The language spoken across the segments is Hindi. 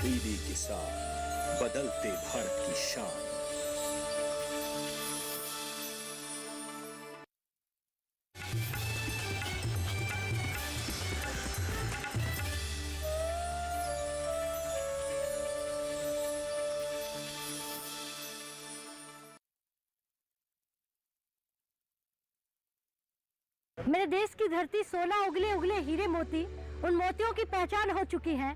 डीडी किसान, बदलते भारत की शान। मेरे देश की धरती सोना उगले उगले हीरे मोती, उन मोतियों की पहचान हो चुकी है।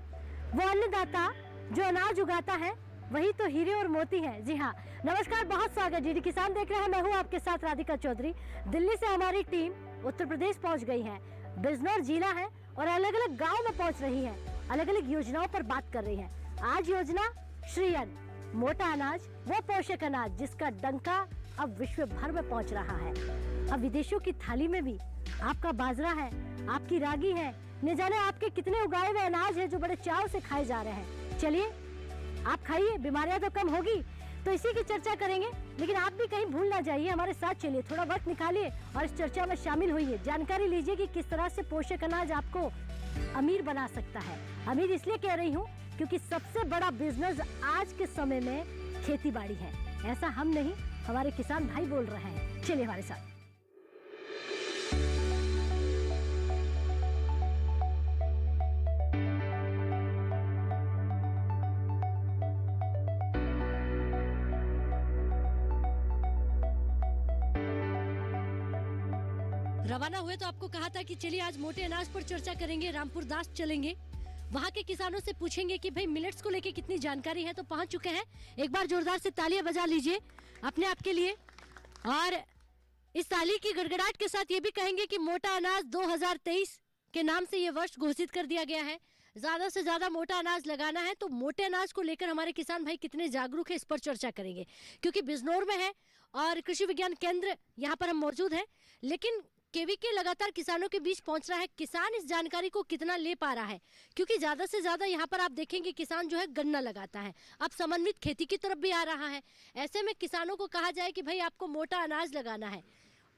वो अन्नदाता जो अनाज उगाता है वही तो हीरे और मोती है। जी हाँ, नमस्कार, बहुत स्वागत। डीडी किसान देख रहे हैं, मैं हूँ आपके साथ राधिका चौधरी। दिल्ली से हमारी टीम उत्तर प्रदेश पहुँच गई है। बिजनौर जिला है और अलग अलग गाँव में पहुँच रही है, अलग अलग योजनाओं पर बात कर रही है। आज योजना श्री अन्न, मोटा अनाज, वो पोषक अनाज जिसका डंका अब विश्व भर में पहुँच रहा है। अब विदेशों की थाली में भी आपका बाजरा है, आपकी रागी है, न जाने आपके कितने उगाए हुए अनाज है जो बड़े चाव से खाए जा रहे हैं। चलिए आप खाइए, बीमारियां तो कम होगी। तो इसी की चर्चा करेंगे, लेकिन आप भी कहीं भूल ना जाइए, हमारे साथ चलिए, थोड़ा वक्त निकालिए और इस चर्चा में शामिल होइए। जानकारी लीजिए कि किस तरह से पोषक अनाज आपको अमीर बना सकता है। अमीर इसलिए कह रही हूँ क्योंकि सबसे बड़ा बिजनेस आज के समय में खेती बाड़ी है। ऐसा हम नहीं, हमारे किसान भाई बोल रहे हैं। चलिए हमारे साथ। रवाना हुए तो आपको कहा था कि चलिए आज मोटे अनाज पर चर्चा करेंगे। रामपुर दास चलेंगे, वहाँ के किसानों से पूछेंगे कि भाई मिलेट्स को लेके कितनी जानकारी है। तो पहुंच चुके हैं, एक बार जोरदार से तालियां बजा लीजिए अपने आप के लिए। और इस ताली की गड़गड़ाहट के साथ ये भी कहेंगे कि मोटा अनाज 2023 के नाम से ये वर्ष घोषित कर दिया गया है। ज्यादा से ज्यादा मोटा अनाज लगाना है। तो मोटे अनाज को लेकर हमारे किसान भाई कितने जागरूक है, इस पर चर्चा करेंगे। क्योंकि बिजनौर में है और कृषि विज्ञान केंद्र यहाँ पर हम मौजूद है, लेकिन केवीके लगातार किसानों के बीच पहुंच रहा है। किसान इस जानकारी को कितना ले पा रहा है, क्योंकि ज्यादा से ज्यादा यहाँ पर आप देखेंगे किसान जो है गन्ना लगाता है, अब समन्वित खेती की तरफ भी आ रहा है। ऐसे में किसानों को कहा जाए कि भाई आपको मोटा अनाज लगाना है,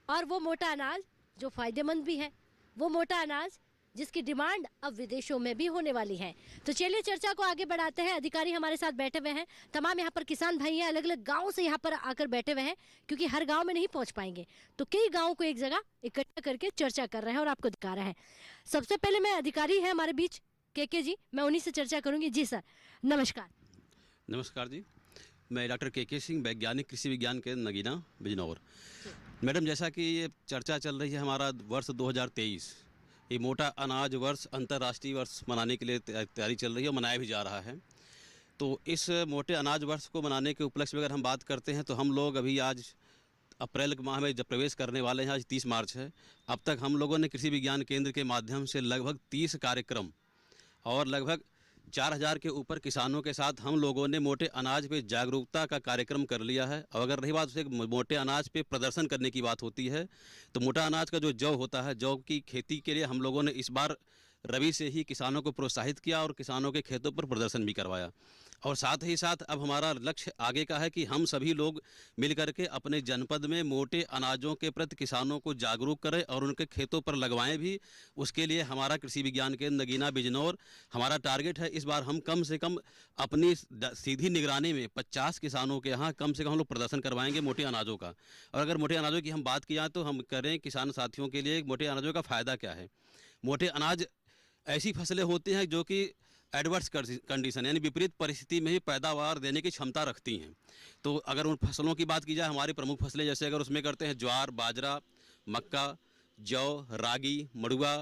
और वो मोटा अनाज जो फायदेमंद भी है, वो मोटा अनाज जिसकी डिमांड अब विदेशों में भी होने वाली है। तो चलिए चर्चा को आगे बढ़ाते हैं। अधिकारी हमारे साथ बैठे हुए हैं, तमाम यहाँ पर किसान भाई हैं, अलग अलग गाँव से यहाँ पर आकर बैठे हुए हैं, क्योंकि हर गाँव में नहीं पहुँच पाएंगे, तो कई गाँव को एक जगह इकट्ठा करके चर्चा कर रहे हैं और आपको दिखा रहे हैं। सबसे पहले मैं अधिकारी है हमारे बीच के जी, मैं उन्हीं से चर्चा करूंगी। जी सर, नमस्कार। नमस्कार जी, मैं डॉक्टर के सिंह, वैज्ञानिक कृषि विज्ञान केंद्र नगीना, बिजनौर। मैडम, जैसा कि ये चर्चा चल रही है, हमारा वर्ष 2023 ये मोटा अनाज वर्ष, अंतर्राष्ट्रीय वर्ष मनाने के लिए तैयारी चल रही है और मनाया भी जा रहा है। तो इस मोटे अनाज वर्ष को मनाने के उपलक्ष्य में अगर हम बात करते हैं तो हम लोग अभी आज अप्रैल के माह में जब प्रवेश करने वाले हैं, आज 30 मार्च है, अब तक हम लोगों ने कृषि विज्ञान केंद्र के माध्यम से लगभग 30 कार्यक्रम और लगभग 4000 के ऊपर किसानों के साथ हम लोगों ने मोटे अनाज पे जागरूकता का कार्यक्रम कर लिया है। और अगर रही बात उसे मोटे अनाज पे प्रदर्शन करने की बात होती है, तो मोटा अनाज का जो जौ होता है, जौ की खेती के लिए हम लोगों ने इस बार रबी से ही किसानों को प्रोत्साहित किया और किसानों के खेतों पर प्रदर्शन भी करवाया। और साथ ही साथ अब हमारा लक्ष्य आगे का है कि हम सभी लोग मिल करके अपने जनपद में मोटे अनाजों के प्रति किसानों को जागरूक करें और उनके खेतों पर लगवाएं भी। उसके लिए हमारा कृषि विज्ञान केंद्र नगीना बिजनौर, हमारा टारगेट है इस बार हम कम से कम अपनी सीधी निगरानी में 50 किसानों के यहाँ कम से कम हम लोग प्रदर्शन करवाएंगे मोटे अनाजों का। और अगर मोटे अनाजों की हम बात किया तो हम करें किसान साथियों के लिए मोटे अनाजों का फ़ायदा क्या है। मोटे अनाज ऐसी फसलें होती हैं जो कि एडवर्स कंडीशन यानी विपरीत परिस्थिति में ही पैदावार देने की क्षमता रखती हैं। तो अगर उन फसलों की बात की जाए, हमारी प्रमुख फसलें जैसे अगर उसमें करते हैं ज्वार, बाजरा, मक्का, जौ, रागी, मड़ुआ,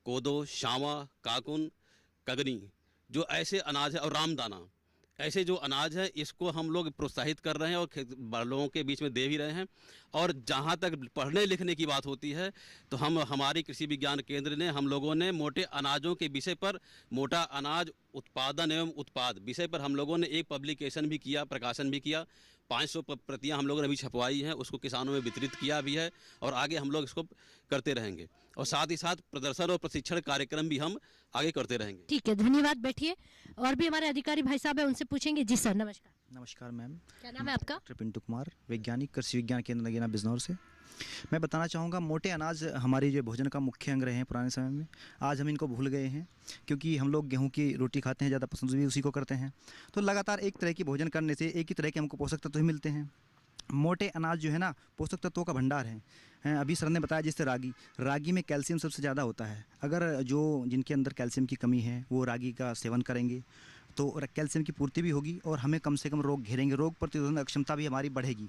कोदो, शामा, काकुन, कगनी, जो ऐसे अनाज है, और रामदाना, ऐसे जो अनाज है इसको हम लोग प्रोत्साहित कर रहे हैं और लोगों के बीच में दे भी रहे हैं। और जहाँ तक पढ़ने लिखने की बात होती है तो हमारी कृषि विज्ञान केंद्र ने हम लोगों ने मोटे अनाजों के विषय पर, मोटा अनाज उत्पादन एवं उत्पाद विषय पर हम लोगों ने एक पब्लिकेशन भी किया, प्रकाशन भी किया। 500 प्रतियाँ हम लोगों ने अभी छपवाई हैं, उसको किसानों में वितरित किया भी है और आगे हम लोग इसको करते रहेंगे। और साथ ही साथ प्रदर्शन और प्रशिक्षण कार्यक्रम भी हम आगे करते रहेंगे। ठीक है, धन्यवाद। बैठिए, और भी हमारे अधिकारी भाई साहब है, उनसे पूछेंगे। जी सर, नमस्कार। नमस्कार मैम, क्या नाम है आपका? डॉक्टर पिंटू कुमार, वैज्ञानिक कृषि विज्ञान केंद्र नगीना बिजनौर से। मैं बताना चाहूँगा मोटे अनाज हमारी जो भोजन का मुख्य अंग रहे हैं पुराने समय में, आज हम इनको भूल गए हैं क्योंकि हम लोग गेहूं की रोटी खाते हैं, ज़्यादा पसंद भी उसी को करते हैं। तो लगातार एक तरह की भोजन करने से एक ही तरह के हमको पोषक तत्व ही मिलते हैं। मोटे अनाज जो है ना, पोषक तत्वों का भंडार है। अभी सर ने बताया जैसे रागी में कैल्शियम सबसे ज़्यादा होता है। अगर जो जिनके अंदर कैल्शियम की कमी है वो रागी का सेवन करेंगे तो कैल्शियम की पूर्ति भी होगी और हमें कम से कम रोग घेरेंगे, रोग प्रतिरोधक क्षमता भी हमारी बढ़ेगी।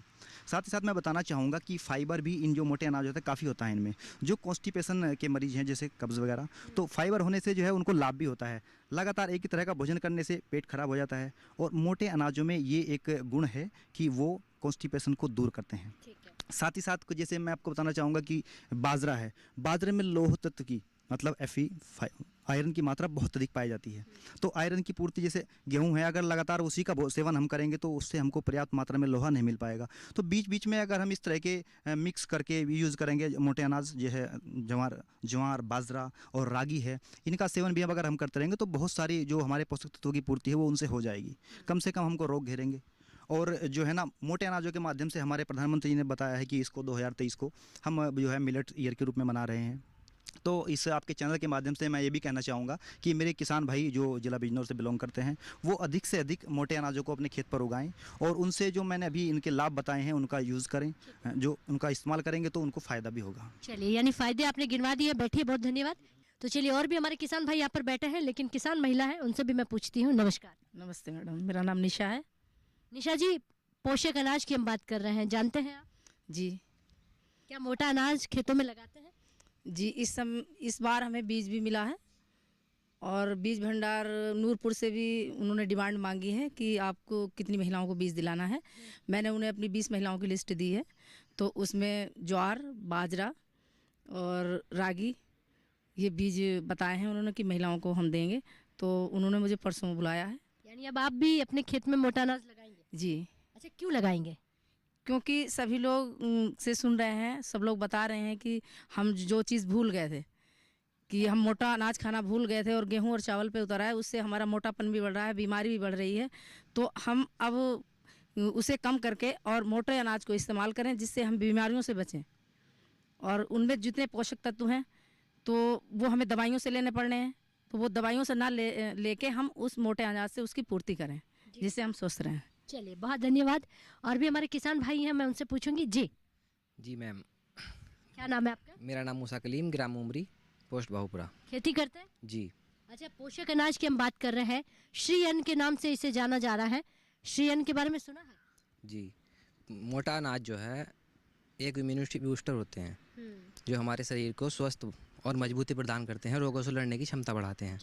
साथ ही साथ मैं बताना चाहूँगा कि फाइबर भी इन जो मोटे अनाज होते हैं काफ़ी होता है इनमें। जो कॉन्स्टिपेशन के मरीज़ हैं जैसे कब्ज़ वगैरह, तो फाइबर होने से जो है उनको लाभ भी होता है। लगातार एक ही तरह का भोजन करने से पेट खराब हो जाता है और मोटे अनाजों में ये एक गुण है कि वो कॉन्स्टिपेशन को दूर करते हैं। साथ ही साथ जैसे मैं आपको बताना चाहूँगा कि बाजरा है, बाजरे में लौह तत्व की मतलब Fe आयरन की मात्रा बहुत अधिक पाई जाती है। तो आयरन की पूर्ति जैसे गेहूं है, अगर लगातार उसी का सेवन हम करेंगे तो उससे हमको पर्याप्त मात्रा में लोहा नहीं मिल पाएगा। तो बीच बीच में अगर हम इस तरह के मिक्स करके यूज़ करेंगे मोटे अनाज जो है ज्वार बाजरा और रागी है, इनका सेवन भी अगर हम करते रहेंगे तो बहुत सारी जो हमारे पोषक तत्वों की पूर्ति है वो उनसे हो जाएगी। कम से कम हमको रोग घेरेंगे। और जो है ना, मोटे अनाजों के माध्यम से हमारे प्रधानमंत्री जी ने बताया है कि इसको 2023 को हम जो है मिलेट ईयर के रूप में मना रहे हैं। तो इस आपके चैनल के माध्यम से मैं ये भी कहना चाहूँगा कि मेरे किसान भाई जो जिला बिजनौर से बिलोंग करते हैं वो अधिक से अधिक मोटे अनाजों को अपने खेत पर उगाएं और उनसे जो मैंने अभी इनके लाभ बताए हैं उनका यूज़ करें। जो उनका इस्तेमाल करेंगे तो उनको फ़ायदा भी होगा। चलिए, यानी फ़ायदे आपने गिनवा दिए। बैठिए, बहुत धन्यवाद। तो चलिए, और भी हमारे किसान भाई यहाँ पर बैठे हैं, लेकिन किसान महिला है, उनसे भी मैं पूछती हूँ। नमस्कार। नमस्ते मैडम, मेरा नाम निशा है। निशा जी, पोषक अनाज की हम बात कर रहे हैं, जानते हैं आप? जी। क्या मोटा अनाज खेतों में लगाते हैं? जी, इस बार हमें बीज भी मिला है और बीज भंडार नूरपुर से भी उन्होंने डिमांड मांगी है कि आपको कितनी महिलाओं को बीज दिलाना है। मैंने उन्हें अपनी 20 महिलाओं की लिस्ट दी है, तो उसमें ज्वार बाजरा और रागी ये बीज बताए हैं उन्होंने कि महिलाओं को हम देंगे। तो उन्होंने मुझे परसों बुलाया है। यानी अब आप भी अपने खेत में मोटा अनाज लगाएंगे? जी। अच्छा, क्यों लगाएंगे? क्योंकि सभी लोग से सुन रहे हैं, सब लोग बता रहे हैं कि हम जो चीज़ भूल गए थे, कि हम मोटा अनाज खाना भूल गए थे और गेहूं और चावल पे उतर आए, उससे हमारा मोटापन भी बढ़ रहा है, बीमारी भी बढ़ रही है। तो हम अब उसे कम करके और मोटे अनाज को इस्तेमाल करें जिससे हम बीमारियों से बचें। और उनमें जितने पोषक तत्व हैं तो वो हमें दवाइयों से लेने पड़ने हैं, तो वो दवाइयों से ना लेके हम उस मोटे अनाज से उसकी पूर्ति करें जिससे हम स्वस्थ रहें। चलिए, बहुत धन्यवाद। और भी हमारे किसान भाई हैं, मैं उनसे पूछूंगी। जी मैम, क्या नाम है आपका? मेरा नाम मूसा कलीम, ग्राम उमरी, पोस्ट बाहुपुरा। खेती करते हैं? जी। अच्छा, पोषक अनाज की हम बात कर रहे हैं, श्री अन्न के नाम से इसे जाना जा रहा है। श्री अन्न के बारे में सुना है? जी, मोटा अनाज जो है एक इम्यूनिटी बूस्टर होते हैं जो हमारे शरीर को स्वस्थ और मजबूती प्रदान करते हैं, रोगों से लड़ने की क्षमता बढ़ाते हैं।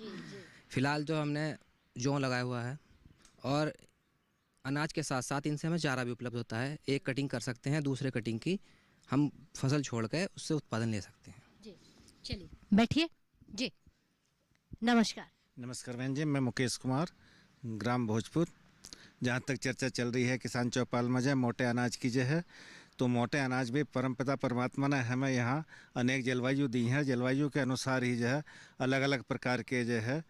फिलहाल जो हमने जौ लगाया हुआ है और अनाज के साथ साथ इनसे हमें चारा भी उपलब्ध होता है। एक कटिंग कर सकते हैं, दूसरे कटिंग की हम फसल छोड़ कर उससे उत्पादन ले सकते हैं। जी, चलिए बैठिए। जी, नमस्कार। नमस्कार बहन जी, मैं मुकेश कुमार, ग्राम भोजपुर। जहाँ तक चर्चा चल रही है किसान चौपाल में जो मोटे अनाज की जो है, तो मोटे अनाज भी परमपिता परमात्मा ने हमें यहाँ अनेक जलवायु दी हैं। जलवायु के अनुसार ही जो है अलग अलग प्रकार के जो है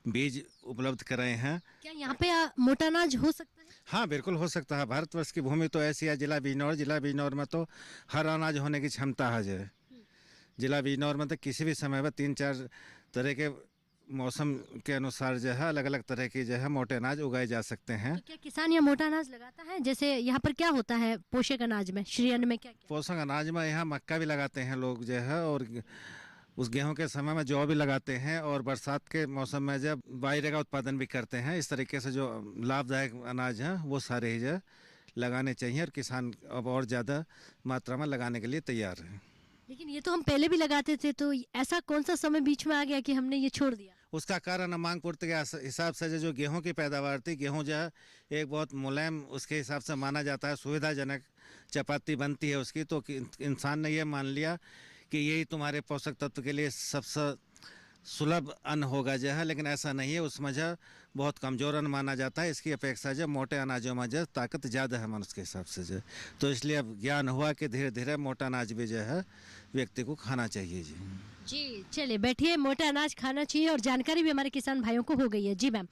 बीज उपलब्ध कराए हैं। क्या यहाँ पे मोटा अनाज हो सकता है? हाँ, बिल्कुल हो सकता है। भारतवर्ष की भूमि तो ऐसी है, जिला बिजनौर में तो हर अनाज होने की क्षमता है। जो जिला बिजनौर में तो किसी भी समय में 3-4 तरह के मौसम के अनुसार जो है अलग अलग तरह की जो है मोटे अनाज उगाए जा सकते हैं। तो क्या किसान यहाँ मोटा अनाज लगाता है? जैसे यहाँ पर क्या होता है पोषक अनाज में, श्री अन्न में क्या क्या? पोषक अनाज में यहाँ मक्का भी लगाते हैं लोग जो है, और उस गेहूं के समय में जौ भी लगाते हैं, और बरसात के मौसम में जब बाजरे का उत्पादन भी करते हैं। इस तरीके से जो लाभदायक अनाज हैं वो सारे ही जो लगाने चाहिए, और किसान अब और ज़्यादा मात्रा में लगाने के लिए तैयार हैं। लेकिन ये तो हम पहले भी लगाते थे, तो ऐसा कौन सा समय बीच में आ गया कि हमने ये छोड़ दिया? उसका कारण मांग पूर्ति के हिसाब से जो गेहूं की पैदावार थी, गेहूं जो है एक बहुत मुलायम उसके हिसाब से माना जाता है, सुविधाजनक चपाती बनती है उसकी। तो इंसान ने ये मान लिया कि यही तुम्हारे पोषक तत्व के लिए सबसे सुलभ अन्न होगा जो है, लेकिन ऐसा नहीं है। उसमें जो बहुत कमज़ोर अन्न माना जाता है। इसकी अपेक्षा जो मोटे अनाजों में जो ताकत ज़्यादा है मनुष्य के हिसाब से जो, तो इसलिए अब ज्ञान हुआ कि धीरे धीरे मोटा अनाज भी जो है व्यक्ति को खाना चाहिए। जी, चलिए बैठिए। मोटा अनाज खाना चाहिए और जानकारी भी हमारे किसान भाइयों को हो गई है। जी मैम,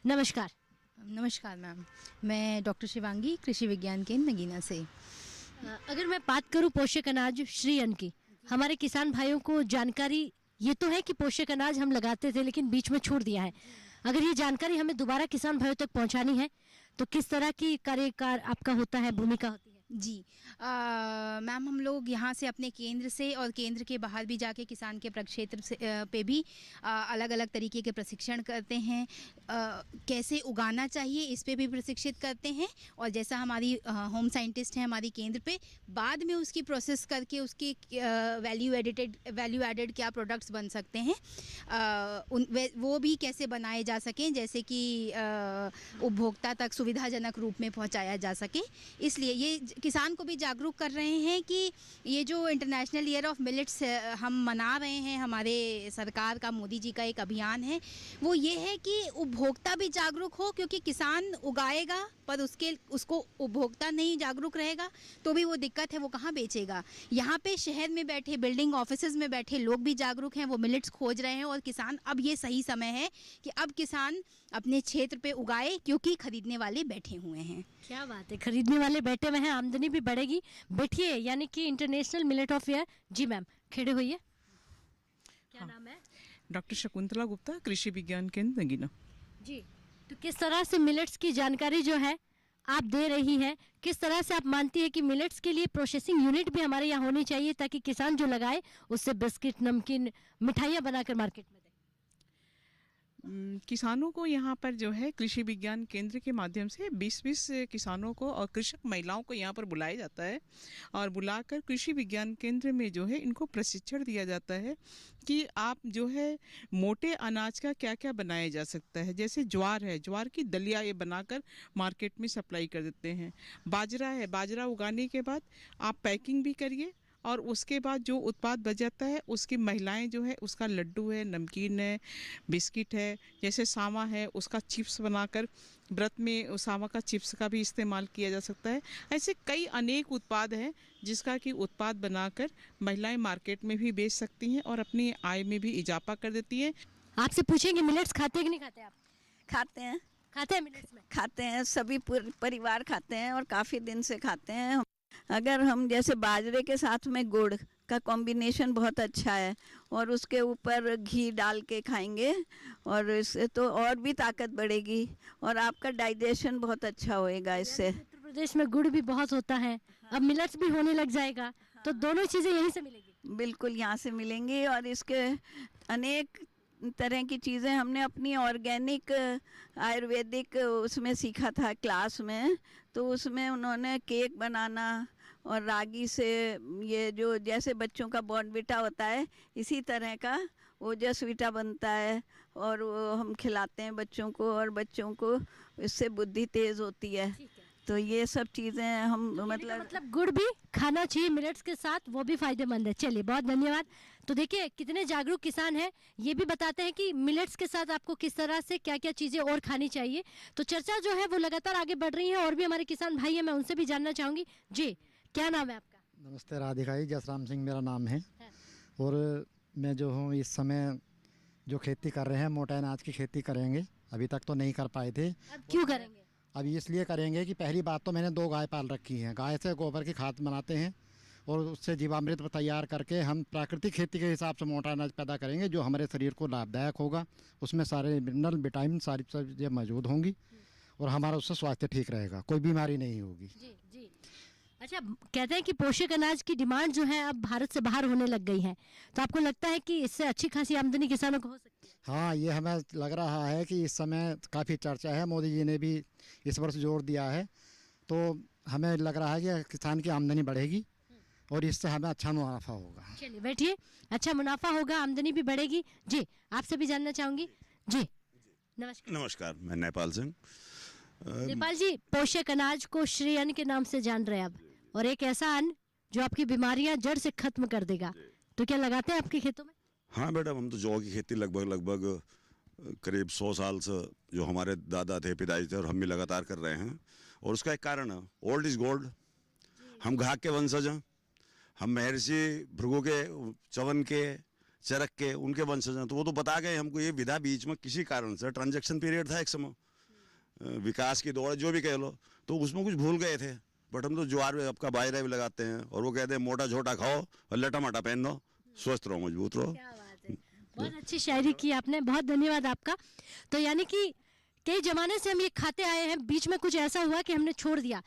नमस्कार। नमस्कार मैम, मैं डॉक्टर शिवांगी, कृषि विज्ञान केंद्र नगीना से। अगर मैं बात करूं पोषक अनाज श्री अन्न की, हमारे किसान भाइयों को जानकारी ये तो है कि पोषक अनाज हम लगाते थे लेकिन बीच में छोड़ दिया है। अगर ये जानकारी हमें दोबारा किसान भाइयों तक पहुंचानी है तो किस तरह की कार्यकार आपका होता है, भूमिका होती है? जी मैम, हम लोग यहाँ से अपने केंद्र से और केंद्र के बाहर भी जाके किसान के प्रक्षेत्र से पे भी अलग अलग तरीके के प्रशिक्षण करते हैं। कैसे उगाना चाहिए इस पे भी प्रशिक्षित करते हैं, और जैसा हमारी होम साइंटिस्ट हैं हमारी केंद्र पे, बाद में उसकी प्रोसेस करके उसकी वैल्यू एडेड क्या प्रोडक्ट्स बन सकते हैं वो भी कैसे बनाए जा सकें, जैसे कि उपभोक्ता तक सुविधाजनक रूप में पहुँचाया जा सके। इसलिए ये किसान को भी जागरूक कर रहे हैं कि ये जो इंटरनेशनल ईयर ऑफ मिलेट्स हम मना रहे हैं, हमारे सरकार का, मोदी जी का एक अभियान है, वो ये है कि उपभोक्ता भी जागरूक हो, क्योंकि किसान उगाएगा पर उसको उपभोक्ता नहीं जागरूक रहेगा तो भी वो दिक्कत है, वो कहाँ बेचेगा। यहाँ पे शहर में बैठे, बिल्डिंग ऑफिसेज में बैठे लोग भी जागरूक हैं, वो मिलेट्स खोज रहे हैं, और किसान, अब ये सही समय है कि अब किसान अपने क्षेत्र पे उगाए, क्योंकि खरीदने वाले बैठे हुए हैं। क्या बात है, खरीदने वाले बैठे हुए हैं, आमदनी भी बढ़ेगी। बैठिए, यानी कि इंटरनेशनल मिलेट ऑफ ईयर। जी मैम, खड़े होइए। क्या नाम है? डॉक्टर शकुंतला गुप्ता, कृषि विज्ञान केंद्र नगीना। जी, तो किस तरह से मिलेट्स की जानकारी जो है आप दे रही हैं, किस तरह से आप मानती है कि मिलेट्स के लिए प्रोसेसिंग यूनिट भी हमारे यहाँ होनी चाहिए ताकि किसान जो लगाए उससे बिस्किट, नमकीन, मिठाइयाँ बनाकर मार्केट में? किसानों को यहाँ पर जो है कृषि विज्ञान केंद्र के माध्यम से 20-20 किसानों को और कृषक महिलाओं को यहाँ पर बुलाया जाता है, और बुलाकर कृषि विज्ञान केंद्र में जो है इनको प्रशिक्षण दिया जाता है कि आप जो है मोटे अनाज का क्या क्या बनाया जा सकता है। जैसे ज्वार है, ज्वार की दलिया ये बनाकर मार्केट में सप्लाई कर देते हैं। बाजरा है, बाजरा उगाने के बाद आप पैकिंग भी करिए, और उसके बाद जो उत्पाद बच जाता है उसकी महिलाएं जो है उसका लड्डू है, नमकीन है, बिस्किट है, जैसे सावा है उसका चिप्स बनाकर व्रत में सावा का चिप्स का भी इस्तेमाल किया जा सकता है। ऐसे कई अनेक उत्पाद हैं जिसका कि उत्पाद बनाकर महिलाएं मार्केट में भी बेच सकती हैं और अपनी आय में भी इजाफा कर देती हैं। आपसे पूछेंगे मिलेट्स खाते कि नहीं खाते आप? खाते हैं। खाते हैं मिलेट्स में? खाते हैं, सभी परिवार खाते हैं और काफ़ी दिन से खाते हैं। अगर हम जैसे बाजरे के साथ में गुड़ का कॉम्बिनेशन बहुत अच्छा है, और उसके ऊपर घी डाल के खाएंगे और इससे तो और भी ताकत बढ़ेगी और आपका डाइजेशन बहुत अच्छा होएगा इससे। उत्तर प्रदेश में गुड़ भी बहुत होता है, अब मिलेट्स भी होने लग जाएगा, तो दोनों चीज़ें यहीं से मिलेगी? बिल्कुल यहाँ से मिलेंगी, और इसके अनेक तरह की चीज़ें हमने अपनी ऑर्गेनिक आयुर्वेदिक उसमें सीखा था क्लास में, तो उसमें उन्होंने केक बनाना और रागी से ये जो जैसे बच्चों का बॉर्नविटा होता है इसी तरह का ओजस्वीटा बनता है, और वो हम खिलाते हैं बच्चों को, और बच्चों को इससे बुद्धि तेज़ होती है। तो ये सब चीज़ें हम मतलब गुड़ भी खाना चाहिए मिलेट्स के साथ, वो भी फायदेमंद है। चलिए, बहुत धन्यवाद। तो देखिए कितने जागरूक किसान हैं, ये भी बताते हैं कि मिलेट्स के साथ आपको किस तरह से क्या क्या चीज़ें और खानी चाहिए। तो चर्चा जो है वो लगातार आगे बढ़ रही है, और भी हमारे किसान भाई हैं, मैं उनसे भी जानना चाहूँगी। जी, क्या नाम है आपका? नमस्ते राधिका जी, जसराम सिंह मेरा नाम है। और मैं जो हूँ इस समय जो खेती कर रहे हैं, मोटा अनाज की खेती करेंगे। अभी तक तो नहीं कर पाए थे। अब क्यों करेंगे? अभी इसलिए करेंगे कि पहली बात तो मैंने 2 गाय पाल रखी हैं। गाय से गोबर की खाद बनाते हैं और उससे जीवामृत तैयार करके हम प्राकृतिक खेती के हिसाब से मोटा अनाज पैदा करेंगे जो हमारे शरीर को लाभदायक होगा। उसमें सारे मिनरल, विटामिन, सारी चीज़ें मौजूद होंगी और हमारा उससे स्वास्थ्य ठीक रहेगा, कोई बीमारी नहीं होगी। जी जी। अच्छा, कहते हैं कि पोषक अनाज की डिमांड जो है अब भारत से बाहर होने लग गई है, तो आपको लगता है कि इससे अच्छी खासी आमदनी किसानों को हो सकती है? हाँ, ये हमें लग रहा है कि इस समय काफ़ी चर्चा है, मोदी जी ने भी इस वर्ष जोर दिया है, तो हमें लग रहा है कि किसान की आमदनी बढ़ेगी और इससे हमें अच्छा मुनाफा होगा। चलिए बैठिए, अच्छा मुनाफा होगा, आमदनी भी बढ़ेगी। जी, आपसे भी जानना चाहूँगी। जी नमस्कार। नमस्कार, मैं नेपाल सिंह। नेपाल जी, पोषक अनाज को श्री अन्न के नाम से जान रहे हैं अब, और एक ऐसा अन्न जो आपकी बीमारियां जड़ से खत्म कर देगा, तो क्या लगाते हैं आपके खेतों में? हाँ मैडम, हम तो जौ की खेती लगभग करीब 100 साल से जो हमारे दादा थे, पिताजी थे, और हम भी लगातार कर रहे हैं। और उसका एक कारण है, ओल्ड इज गोल्ड। हम घाक के वंशज हैं, हम महर्षि भृगु के, चवन के, चरक के, उनके वंशज हैं। तो वो तो बता गए हमको। ये विधा बीच में किसी कारण से ट्रांजैक्शन पीरियड था एक समय, विकास की दौड़ जो भी कह लो, तो उसमें कुछ भूल गए थे। बट हम तो ज्वार में आपका बाजरा भी लगाते हैं, और वो कहते हैं मोटा छोटा खाओ और लटा माटा पहन लो, स्वस्थ रहो, मजबूत रहो। क्या बात है, बहुत अच्छी शायरी की आपने, बहुत धन्यवाद आपका। तो यानी कि कई जमाने से हम ये खाते आए हैं, बीच में कुछ ऐसा हुआ कि हमने छोड़ दिया,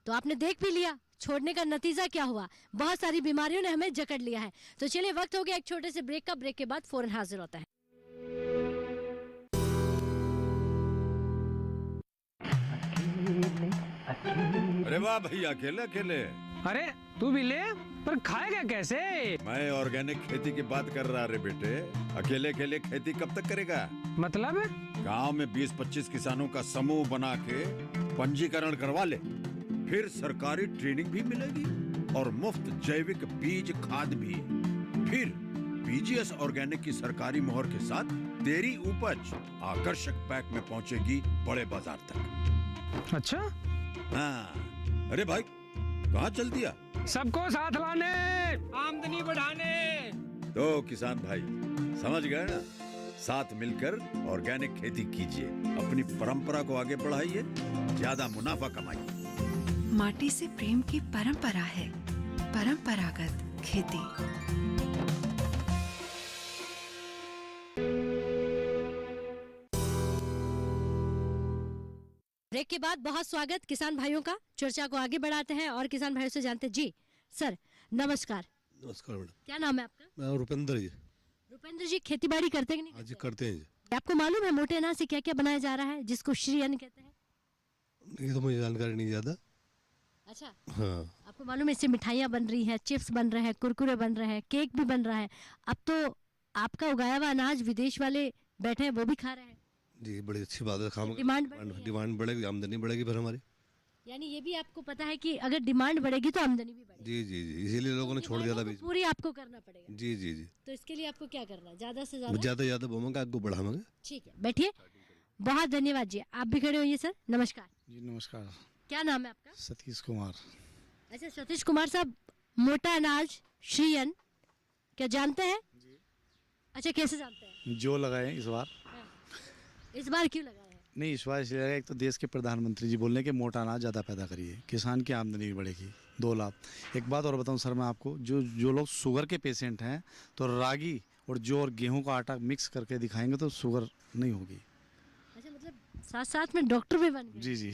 तो आपने देख भी लिया छोड़ने का नतीजा क्या हुआ, बहुत सारी बीमारियों ने हमें जकड़ लिया है। तो चलिए वक्त हो गया एक छोटे से ब्रेक का, ब्रेक के बाद फौरन हाजिर होता है। अरे वाह भैया, अकेले अकेले। अरे तू भी ले, पर खाएगा कैसे? मैं ऑर्गेनिक खेती की बात कर रहा रे बेटे। अकेले अकेले खेती कब तक करेगा? मतलब गांव में 20-25 किसानों का समूह बना के पंजीकरण करवा ले, फिर सरकारी ट्रेनिंग भी मिलेगी और मुफ्त जैविक बीज खाद भी। फिर बीजीएस ऑर्गेनिक की सरकारी मोहर के साथ तेरी उपज आकर्षक पैक में पहुंचेगी बड़े बाजार तक। अच्छा? हाँ। अरे भाई कहाँ चल दिया? सबको साथ लाने, आमदनी बढ़ाने। तो किसान भाई समझ गए ना, साथ मिलकर ऑर्गेनिक खेती कीजिए, अपनी परंपरा को आगे बढ़ाइए, ज्यादा मुनाफा कमाइए। माटी से प्रेम की परंपरा है परंपरागत खेती। ब्रेक के बाद बहुत स्वागत किसान भाइयों का। चर्चा को आगे बढ़ाते हैं और किसान भाइयों से जानते हैं। जी सर नमस्कार। नमस्कार मैडम। क्या नाम है आपका? मैं रुपेंद्र जी। रुपेंद्र जी खेती बाड़ी करते हैं कि नहीं? हाँ जी करते हैं जी। आपको मालूम है मोटे अनाज से क्या क्या बनाया जा रहा है जिसको श्री अन्न कहते हैं? ये तो मुझे जानकारी नहीं ज्यादा। अच्छा हाँ। आपको मालूम है इससे मिठाइयाँ बन रही हैं, चिप्स बन रहे हैं, कुरकुरे बन रहे हैं, केक भी बन रहा है। अब तो आपका उगाया हुआ अनाज विदेश वाले बैठे हैं वो भी खा रहे हैं। जी बड़ी अच्छी बात है। खाम डिमांड बढ़ेगी, आमदनी बढ़ेगी फिर हमारी। यानी ये भी आपको पता है कि अगर डिमांड बढ़ेगी तो आमदनी भी बढ़ेगी। जी जी जी, इसीलिए लोगों ने छोड़ दिया था बीच। पूरी आपको करना पड़ेगा। जी जी जी। तो इसके लिए आपको क्या करना है? ज्यादा से ज्यादा बोमेंगे, आगे बढ़ाएंगे। ठीक है बैठिए। बहुत धन्यवाद जी। आप भी खड़े होइए सर। नमस्कार जी नमस्कार। क्या नाम है आपका? सतीश कुमार। अच्छा सतीश कुमार साहब, मोटा अनाज श्री अन्न क्या जानते हैं? अच्छा कैसे जानते हैं? जो लगाए इस बार। इस बार क्यों लगाए हैं? नहीं इस बार इसलिए एक तो देश के प्रधानमंत्री जी बोल रहे हैं कि मोटा अनाज ज़्यादा पैदा करिए, किसान की आमदनी भी बढ़ेगी, 2 लाख। एक बात और बताऊं सर मैं आपको, जो लोग शुगर के पेशेंट हैं तो रागी और जौ और गेहूं का आटा मिक्स करके दिखाएंगे तो शुगर नहीं होगी। अच्छा मतलब साथ साथ में डॉक्टर भी बन गए? जी जी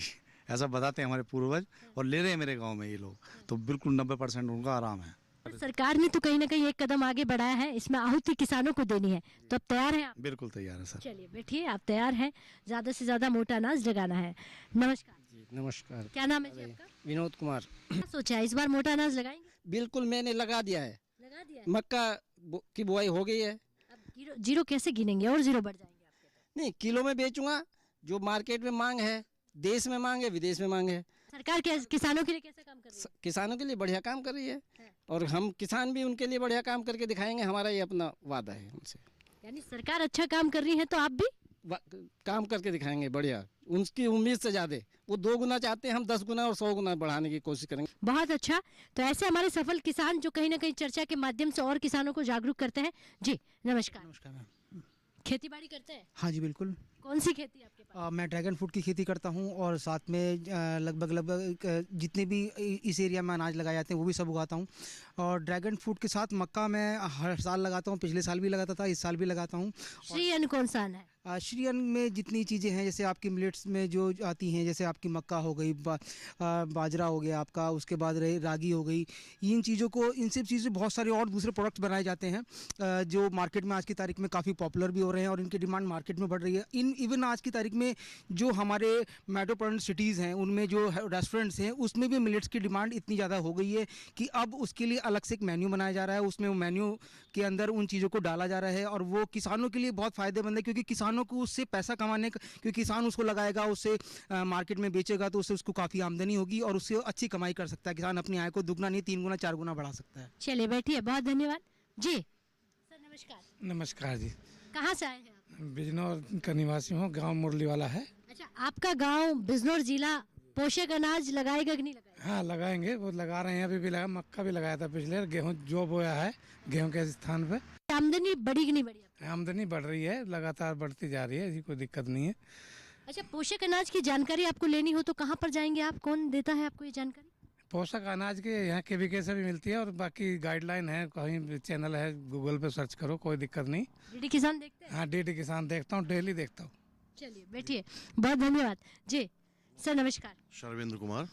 ऐसा बताते हैं हमारे पूर्वज और ले रहे हैं मेरे गाँव में ये लोग, तो बिल्कुल 90% उनका आराम है। सरकार ने तो कहीं ना कहीं एक कदम आगे बढ़ाया है, इसमें आहुति किसानों को देनी है, तो अब तैयार हैं आप? बिल्कुल तैयार है सर। चलिए बैठिए, आप तैयार हैं, ज्यादा से ज्यादा मोटा अनाज लगाना है। नमस्कार जी। नमस्कार। क्या नाम है जी आपका? विनोद कुमार। क्या सोचा है इस बार मोटा अनाज लगाएंगे? बिल्कुल मैंने लगा दिया है। लगा दिया है? मक्का की बुआई हो गई है। अब जीरो कैसे गिनेंगे और जीरो बढ़ जाएंगे आपके? नहीं किलो में बेचूंगा, जो मार्केट में मांग है, देश में मांग है, विदेश में मांग है। सरकार किसानों के लिए कैसा काम कर रही है? किसानों के लिए बढ़िया काम कर रही है और हम किसान भी उनके लिए बढ़िया काम करके दिखाएंगे, हमारा ये अपना वादा है उनसे। यानी सरकार अच्छा काम कर रही है तो आप भी काम करके दिखाएंगे बढ़िया, उनकी उम्मीद से ज़्यादा। वो 2 गुना चाहते हैं, हम 10 गुना और 100 गुना बढ़ाने की कोशिश करेंगे। बहुत अच्छा। तो ऐसे हमारे सफल किसान जो कहीं ना कहीं चर्चा के माध्यम से और किसानों को जागरूक करते हैं। जी नमस्कार। नमस्कार। खेती बाड़ी करते हैं? हाँ जी बिल्कुल। कौन सी खेती है आपके पास? मैं ड्रैगन फ्रूट की खेती करता हूँ और साथ में लगभग जितने भी इस एरिया में अनाज लगाए जाते हैं वो भी सब उगाता हूँ। और ड्रैगन फ्रूट के साथ मक्का मैं हर साल लगाता हूँ, पिछले साल भी लगाता था, इस साल भी लगाता हूँ। श्री अन्न कौन सा अन्न है? श्री अन्न में जितनी चीज़ें हैं जैसे आपकी मिलेट्स में जो आती हैं, जैसे आपकी मक्का हो गई, बाजरा हो गया आपका, उसके बाद रागी हो गई, इन चीज़ों को, इन सब चीज़ें बहुत सारे और दूसरे प्रोडक्ट्स बनाए जाते हैं जो मार्केट में आज की तारीख में काफ़ी पॉपुलर भी हो रहे हैं और इनकी डिमांड मार्केट में बढ़ रही है। इवन आज की तारीख में जो हमारे मेट्रोपॉलिटन सिटीज़ हैं उनमें जो रेस्टोरेंट्स हैं उसमें भी मिलेट्स की डिमांड इतनी ज़्यादा हो गई है कि अब उसके लिए अलग से एक मेन्यू बनाया जा रहा है, उसमें वो मेन्यू के अंदर उन चीज़ों को डाला जा रहा है और वो किसानों के लिए बहुत फ़ायदेमंद है क्योंकि किसानों को उससे पैसा कमाने का, क्योंकि किसान उसको लगाएगा, उससे मार्केट में बेचेगा तो उससे उसको काफ़ी आमदनी होगी और उससे अच्छी कमाई कर सकता है। किसान अपनी आय को दुगना नहीं 3 गुना 4 गुना बढ़ा सकता है। चलिए बैठिए, बहुत धन्यवाद जी। सर नमस्कार। नमस्कार जी। कहाँ से आए हैं आप? बिजनौर का निवासी हूँ, गांव मुरली वाला है। अच्छा आपका गांव बिजनौर जिला पोषक अनाज लगाएगा कि नहीं लगाएगा? हाँ लगाएंगे, वो लगा रहे हैं, अभी भी लगा, मक्का भी लगाया था पिछले, गेहूँ जो बोया है गेहूँ के स्थान पे। आमदनी बढ़ी कि नहीं बढ़ी? आमदनी बढ़ रही है, लगातार बढ़ती जा रही है, ऐसी कोई दिक्कत नहीं है। अच्छा पोषक अनाज की जानकारी आपको लेनी हो तो कहाँ पर जाएंगे आप? कौन देता है आपको ये जानकारी? पोषक अनाज के यहाँ KVK से भी मिलती है और बाकी गाइडलाइन है, कहीं भी चैनल है, गूगल पे सर्च करो, कोई दिक्कत नहीं। डीडी किसान देखते हैं? हाँ, डीडी किसान देखता हूँ, डेली देखता हूँ। चलिए बैठिए, बहुत धन्यवाद जी। सर नमस्कार। शर्वेंद्र कुमार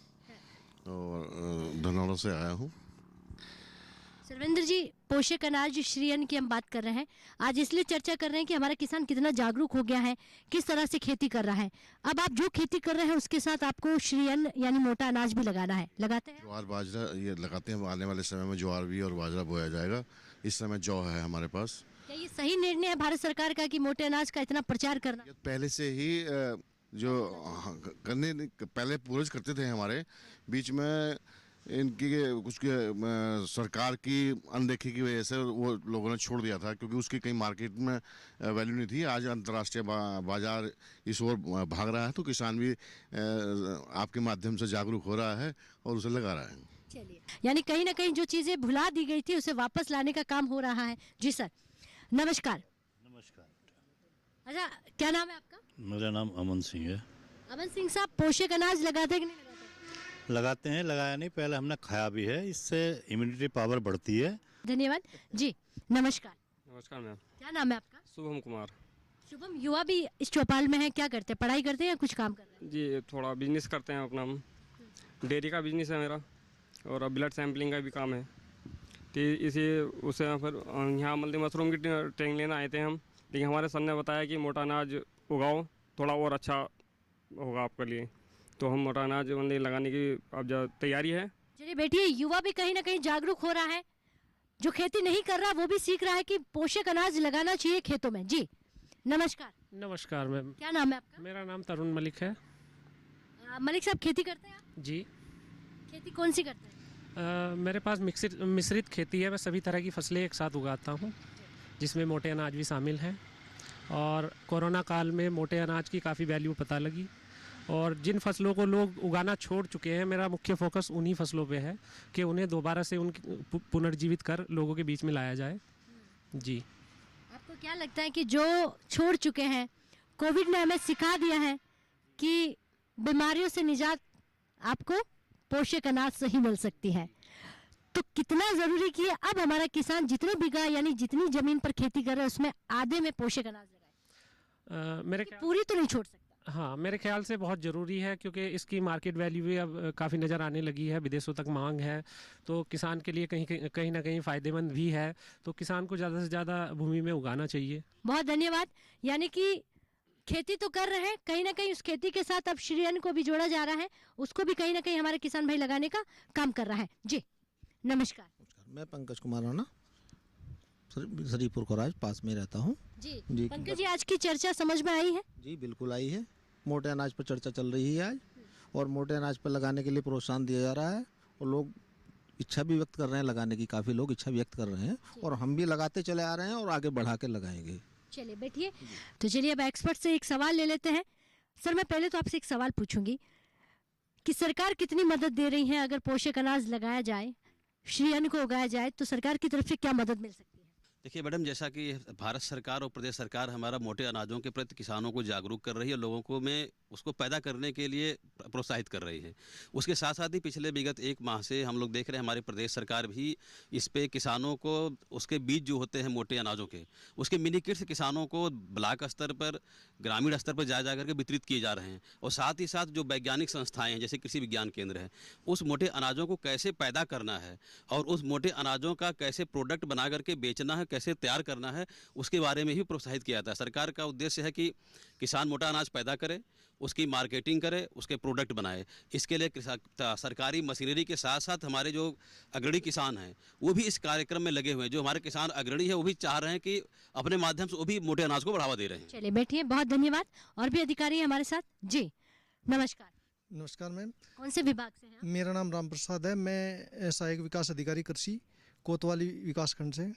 और धनौरा से आया हूँ। सर्वेंद्र जी, पोषक अनाज श्री अन्न की हम बात कर रहे हैं। आज इसलिए चर्चा कर रहे हैं कि हमारा किसान कितना जागरूक हो गया है, किस तरह से खेती कर रहा है। अब आप जो खेती कर रहे हैं उसके साथ आपको श्री अन्न यानी मोटा अनाज भी लगाना है, लगाते हैं? ज्वार बाजरा ये लगाते हैं, आने वाले समय में ज्वार भी और बाजरा बोया जाएगा। इस समय जौ है हमारे पास। क्या ये सही निर्णय है भारत सरकार का कि मोटे अनाज का इतना प्रचार करना? पहले से ही जो पहले पूर्वज करते थे हमारे बीच में, इनकी कुछ सरकार की अनदेखी की वजह से वो लोगों ने छोड़ दिया था, क्योंकि उसकी कहीं मार्केट में वैल्यू नहीं थी। आज अंतर्राष्ट्रीय बाजार इस ओर भाग रहा है, तो किसान भी आपके माध्यम से जागरूक हो रहा है और उसे लगा रहा है। चलिए, यानी कहीं ना कहीं जो चीजें भुला दी गई थी उसे वापस लाने का काम हो रहा है। जी सर नमस्कार। नमस्कार। अच्छा, क्या नाम है आपका? मेरा नाम अमन सिंह है। अमन सिंह साहब, पोषक अनाज लगाते हैं कि नहीं लगाते? लगाते हैं, लगाया नहीं, पहले हमने खाया भी है, इससे इम्यूनिटी पावर बढ़ती है। धन्यवाद जी। नमस्कार। नमस्कार मैम। क्या नाम है आपका? शुभम कुमार। शुभम, युवा भी इस चौपाल में है, क्या करते हैं, पढ़ाई करते हैं या कुछ काम कर रहे हैं? जी थोड़ा बिजनेस करते हैं अपना, डेयरी का बिजनेस है मेरा और ब्लड सैंपलिंग का भी काम है। तो इसी उसे फिर यहाँ मल्टी मशरूम की ट्रेनिंग लेना आए थे हम, लेकिन हमारे सर ने बताया कि मोटा अनाज उगाओ, थोड़ा और अच्छा होगा आपके लिए, तो हम मोटा अनाज लगाने की अब तैयारी है। चलिए बैठिए, युवा भी कहीं ना कहीं जागरूक हो रहा है, जो खेती नहीं कर रहा वो भी सीख रहा है कि पोषक अनाज लगाना चाहिए खेतों में। जी नमस्कार। नमस्कार मैम। क्या नाम है आपका? मेरा नाम तरुण मलिक है। मलिक साहब, खेती करते हैं आप? जी। खेती कौन सी करते हैं? मेरे पास मिश्रित खेती है, मैं सभी तरह की फसलें एक साथ उगाता हूँ, जिसमें मोटे अनाज भी शामिल हैं। और कोरोना काल में मोटे अनाज की काफ़ी वैल्यू पता लगी, और जिन फसलों को लोग उगाना छोड़ चुके हैं, मेरा मुख्य फोकस उन्हीं फसलों पे है कि उन्हें दोबारा से उनकी पुनर्जीवित कर लोगों के बीच में लाया जाए। जी। आपको क्या लगता है कि जो छोड़ चुके हैं, कोविड ने हमें सिखा दिया है कि बीमारियों से निजात आपको पोषक अनाज से ही मिल सकती है, तो कितना ज़रूरी कि अब हमारा किसान जितने बीघा यानी जितनी ज़मीन पर खेती कर रहा है उसमें आधे में पोषक अनाज लगाए? मेरे पूरी तो नहीं छोड़ सकता। हाँ, मेरे ख्याल से बहुत ज़रूरी है, क्योंकि इसकी मार्केट वैल्यू भी अब काफ़ी नज़र आने लगी है, विदेशों तक मांग है, तो किसान के लिए कहीं ना कहीं फ़ायदेमंद भी है। तो किसान को ज़्यादा से ज़्यादा भूमि में उगाना चाहिए। बहुत धन्यवाद। यानी कि खेती तो कर रहे हैं, कहीं ना कहीं उस खेती के साथ अब श्री अन्न को भी जोड़ा जा रहा है, उसको भी कहीं ना कहीं हमारे किसान भाई लगाने का काम कर रहा है। जी नमस्कार। मैं पंकज कुमार राणा, श्रीपुर खोराज पास में रहता हूँ। जी पंकज जी, आज की चर्चा समझ में आई है? जी बिल्कुल आई है। मोटे अनाज पर चर्चा चल रही है आज, और मोटे अनाज पर लगाने के लिए प्रोत्साहन दिया जा रहा है, और लोग इच्छा भी व्यक्त कर रहे हैं लगाने की, काफ़ी लोग इच्छा व्यक्त कर रहे हैं, और हम भी लगाते चले आ रहे हैं और आगे बढ़ा के लगाएंगे। चलिए बैठिए। तो चलिए अब एक्सपर्ट से एक सवाल ले लेते हैं। सर मैं पहले तो आपसे एक सवाल पूछूंगी कि सरकार कितनी मदद दे रही है, अगर पोषक अनाज लगाया जाए, श्री अन्न को उगाया जाए, तो सरकार की तरफ से क्या मदद मिल सकती है? देखिए मैडम, जैसा कि भारत सरकार और प्रदेश सरकार हमारा मोटे अनाजों के प्रति किसानों को जागरूक कर रही है, लोगों को में उसको पैदा करने के लिए प्रोत्साहित कर रही है। उसके साथ साथ ही पिछले विगत एक माह से हम लोग देख रहे हैं, हमारी प्रदेश सरकार भी इस पे किसानों को उसके बीज जो होते हैं मोटे अनाजों के, उसके मिनी किट्स किसानों को ब्लॉक स्तर पर, ग्रामीण स्तर पर जा करके वितरित किए जा रहे हैं। और साथ ही साथ जो वैज्ञानिक संस्थाएँ हैं, जैसे कृषि विज्ञान केंद्र है, उस मोटे अनाजों को कैसे पैदा करना है और उस मोटे अनाजों का कैसे प्रोडक्ट बना करके बेचना है, कैसे तैयार करना है, उसके बारे में भी प्रोत्साहित किया जाता है। सरकार का उद्देश्य है कि किसान मोटा अनाज पैदा करे, उसकी मार्केटिंग करे, उसके प्रोडक्ट बनाए। इसके लिए सरकारी मशीनरी के साथ साथ हमारे जो अग्रणी किसान हैं वो भी इस कार्यक्रम में लगे हुए हैं। जो हमारे किसान अग्रणी है वो भी चाह रहे हैं कि अपने माध्यम से वो भी मोटे अनाज को बढ़ावा दे रहे हैं। चलिए बैठिए, बहुत धन्यवाद। और भी अधिकारी हैं हमारे साथ। जी नमस्कार। नमस्कार मैम। कौन से विभाग से हैं? मेरा नाम राम प्रसाद है, मैं सहायक विकास अधिकारी कृषि कोतवाली विकास खंड से।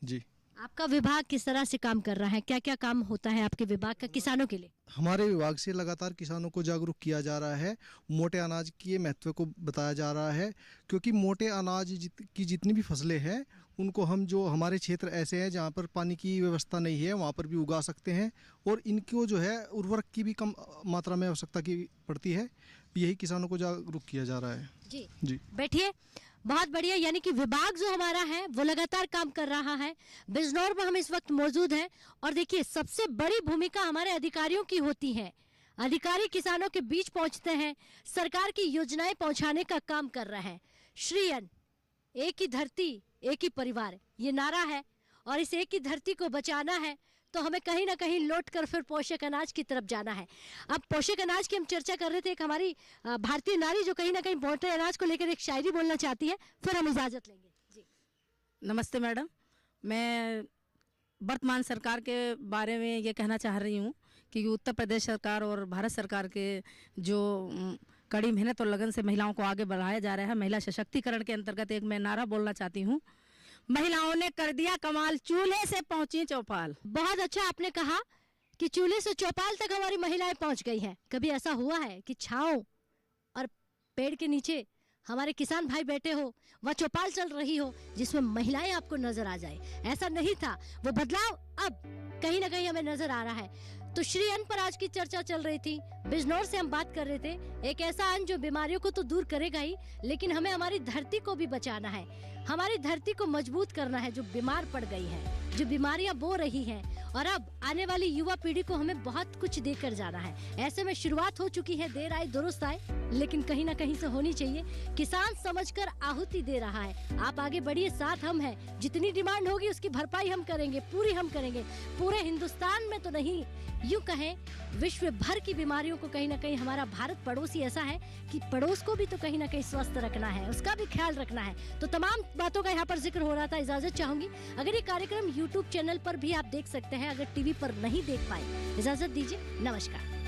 जी। आपका विभाग किस तरह से काम कर रहा है, क्या क्या काम होता है आपके विभाग का किसानों के लिए? हमारे विभाग से लगातार किसानों को जागरूक किया जा रहा है, मोटे अनाज के महत्व को बताया जा रहा है, क्योंकि मोटे अनाज की जितनी भी फसलें हैं उनको हम जो हमारे क्षेत्र ऐसे हैं जहाँ पर पानी की व्यवस्था नहीं है वहाँ पर भी उगा सकते हैं और इनको जो है उर्वरक की भी कम मात्रा में आवश्यकता की पड़ती है। यही किसानों को जागरूक किया जा रहा है। जी बैठिए, बहुत बढ़िया। यानी कि विभाग जो हमारा है वो लगातार काम कर रहा है। बिजनौर में हम इस वक्त मौजूद हैं और देखिए सबसे बड़ी भूमिका हमारे अधिकारियों की होती है। अधिकारी किसानों के बीच पहुंचते हैं, सरकार की योजनाएं पहुंचाने का काम कर रहे हैं। श्री अन्न, एक ही धरती एक ही परिवार, ये नारा है और इस एक ही धरती को बचाना है तो हमें कहीं ना कहीं लौट कर फिर पोषक अनाज की तरफ जाना है। अब पोषक अनाज की हम चर्चा कर रहे थे। एक हमारी भारतीय नारी जो कहीं ना कहीं मोटे अनाज को लेकर एक शायरी बोलना चाहती है, फिर हम इजाजत लेंगे। जी नमस्ते मैडम, मैं वर्तमान सरकार के बारे में ये कहना चाह रही हूँ कि उत्तर प्रदेश सरकार और भारत सरकार के जो कड़ी मेहनत और लगन से महिलाओं को आगे बढ़ाया जा रहा है, महिला सशक्तिकरण के अंतर्गत एक मैं नारा बोलना चाहती हूँ। महिलाओं ने कर दिया कमाल, चूल्हे से पहुंची चौपाल। बहुत अच्छा आपने कहा कि चूल्हे से चौपाल तक हमारी महिलाएं पहुंच गई हैं। कभी ऐसा हुआ है कि छांव और पेड़ के नीचे हमारे किसान भाई बैठे हो, वह चौपाल चल रही हो जिसमें महिलाएं आपको नजर आ जाए? ऐसा नहीं था। वो बदलाव अब कहीं ना कहीं हमें नजर आ रहा है। तो श्री अन्न पर आज की चर्चा चल रही थी। बिजनौर से हम बात कर रहे थे। एक ऐसा अन्न जो बीमारियों को तो दूर करेगा ही, लेकिन हमें हमारी धरती को भी बचाना है। हमारी धरती को मजबूत करना है जो बीमार पड़ गई है, जो बीमारियां बो रही हैं। और अब आने वाली युवा पीढ़ी को हमें बहुत कुछ देकर जाना है। ऐसे में शुरुआत हो चुकी है, देर आए दुरुस्त आए, लेकिन कहीं ना कहीं से होनी चाहिए। किसान समझकर आहुति दे रहा है। आप आगे बढ़िए, साथ हम हैं। जितनी डिमांड होगी उसकी भरपाई हम करेंगे, पूरी हम करेंगे। पूरे हिंदुस्तान में तो नहीं, यूं कहें विश्व भर की बीमारियों को कहीं ना कहीं हमारा भारत पड़ोसी ऐसा है कि पड़ोस को भी तो कहीं ना कहीं स्वस्थ रखना है, उसका भी ख्याल रखना है। तो तमाम बातों का यहाँ पर जिक्र हो रहा था। इजाजत चाहूंगी। अगर ये कार्यक्रम YouTube चैनल पर भी आप देख सकते हैं, अगर टीवी पर नहीं देख पाए, इजाजत दीजिए। नमस्कार।